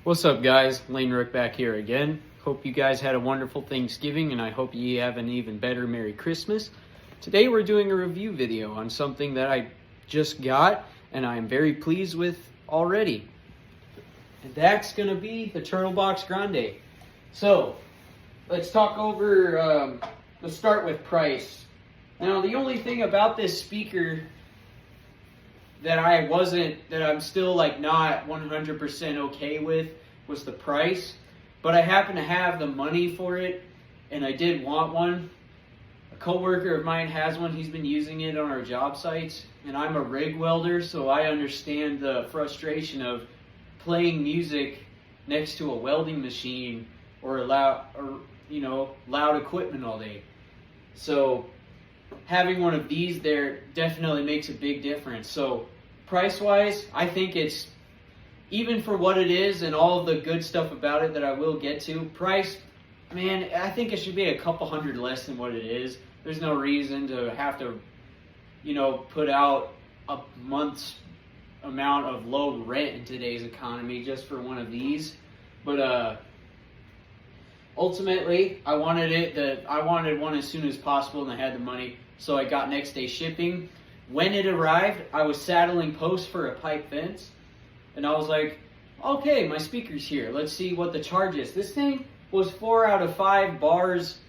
What's up, guys? Lane Rook back here again. Hope you guys had a wonderful Thanksgiving, and I hope you have an even better Merry Christmas. Today we're doing a review video on something that I just got and I'm very pleased with already. And that's going to be the Turtlebox Grande. So, let's talk over, let's start with price. Now, the only thing about this speaker that I'm still like not 100% okay with was the price, but I happen to have the money for it, and I did want one. A coworker of mine has one. He's been using it on our job sites, and I'm a rig welder, so I understand the frustration of playing music next to a welding machine or loud equipment all day. So having one of these there definitely makes a big difference. So price-wise, I think it's, even for what it is and all of the good stuff about it that I will get to, price, man, I think it should be a couple hundred less than what it is. There's no reason to have to, put out a month's amount of low rent in today's economy just for one of these. But ultimately, I wanted one as soon as possible, and I had the money, so I got next day shipping. When it arrived, I was saddling posts for a pipe fence, and I was like, okay, my speaker's here. Let's see what the charge is. This thing was 4 out of 5 bars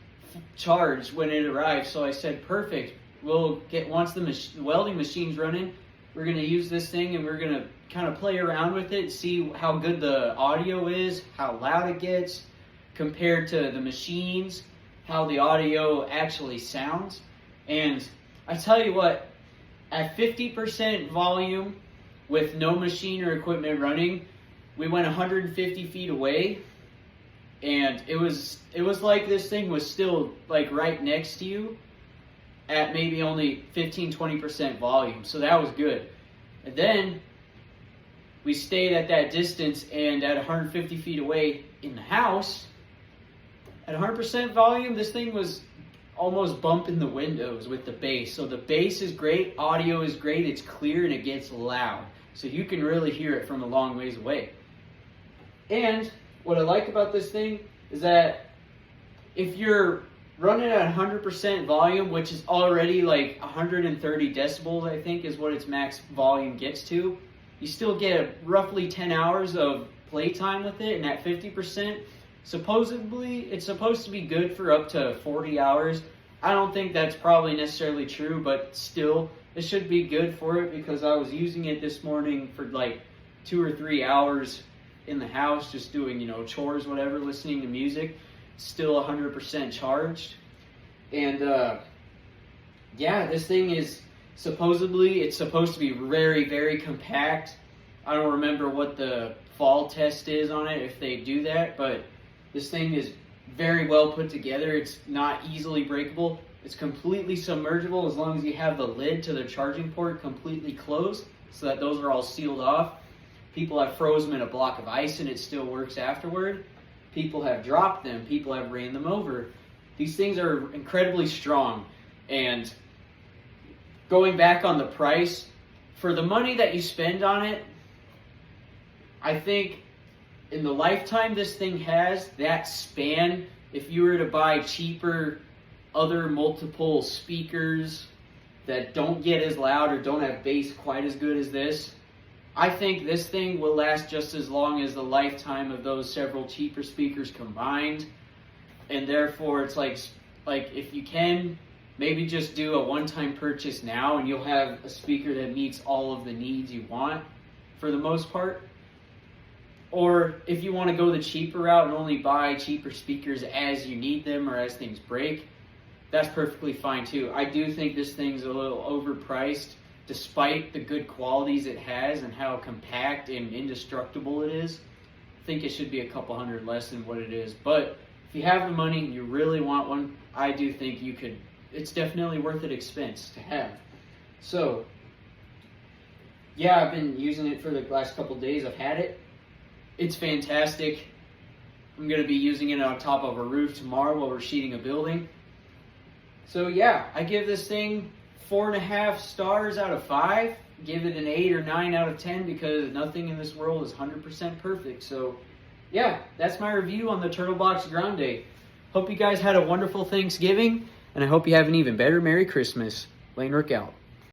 charged when it arrived, so I said, perfect. We'll get, once the welding machine's running, we're going to use this thing, and we're going to kind of play around with it, see how good the audio is, how loud it gets, compared to the machines, how the audio actually sounds. And I tell you what, at 50% volume with no machine or equipment running, we went 150 feet away, and it was like this thing was still like right next to you at maybe only 15-20% volume. So that was good. And then we stayed at that distance, and at 150 feet away in the house, at 100% volume, this thing was almost bumping the windows with the bass. So the bass is great, audio is great, it's clear, and it gets loud. So you can really hear it from a long ways away. And what I like about this thing is that if you're running at 100% volume, which is already like 130 decibels, I think is what its max volume gets to, you still get roughly 10 hours of playtime with it, and at 50%, supposedly, it's supposed to be good for up to 40 hours. I don't think that's probably necessarily true, but still, it should be good for it, because I was using it this morning for like 2 or 3 hours in the house, just doing, chores, whatever, listening to music. Still 100% charged. And, this thing is it's supposed to be very, very compact. I don't remember what the fall test is on it, if they do that, but this thing is very well put together. It's not easily breakable. It's completely submergible as long as you have the lid to the charging port completely closed, so that those are all sealed off. People have frozen them in a block of ice and it still works afterward. People have dropped them. People have ran them over. These things are incredibly strong. And going back on the price, for the money that you spend on it, I think in the lifetime this thing has, that span, if you were to buy cheaper other multiple speakers that don't get as loud or don't have bass quite as good as this, I think this thing will last just as long as the lifetime of those several cheaper speakers combined. And therefore, it's like if you can, maybe just do a one-time purchase now, and you'll have a speaker that meets all of the needs you want for the most part. Or if you want to go the cheaper route and only buy cheaper speakers as you need them or as things break, that's perfectly fine too. I do think this thing's a little overpriced, despite the good qualities it has and how compact and indestructible it is. I think it should be a couple hundred less than what it is. But if you have the money and you really want one, I do think you could. It's definitely worth an expense to have. So, yeah, I've been using it for the last couple days. I've had it. It's fantastic. I'm going to be using it on top of a roof tomorrow while we're sheeting a building. So yeah, I give this thing 4.5 stars out of 5. Give it an 8 or 9 out of 10, because nothing in this world is 100% perfect. So yeah, that's my review on the Turtlebox Grande. Hope you guys had a wonderful Thanksgiving, and I hope you have an even better Merry Christmas. Lane Rook out.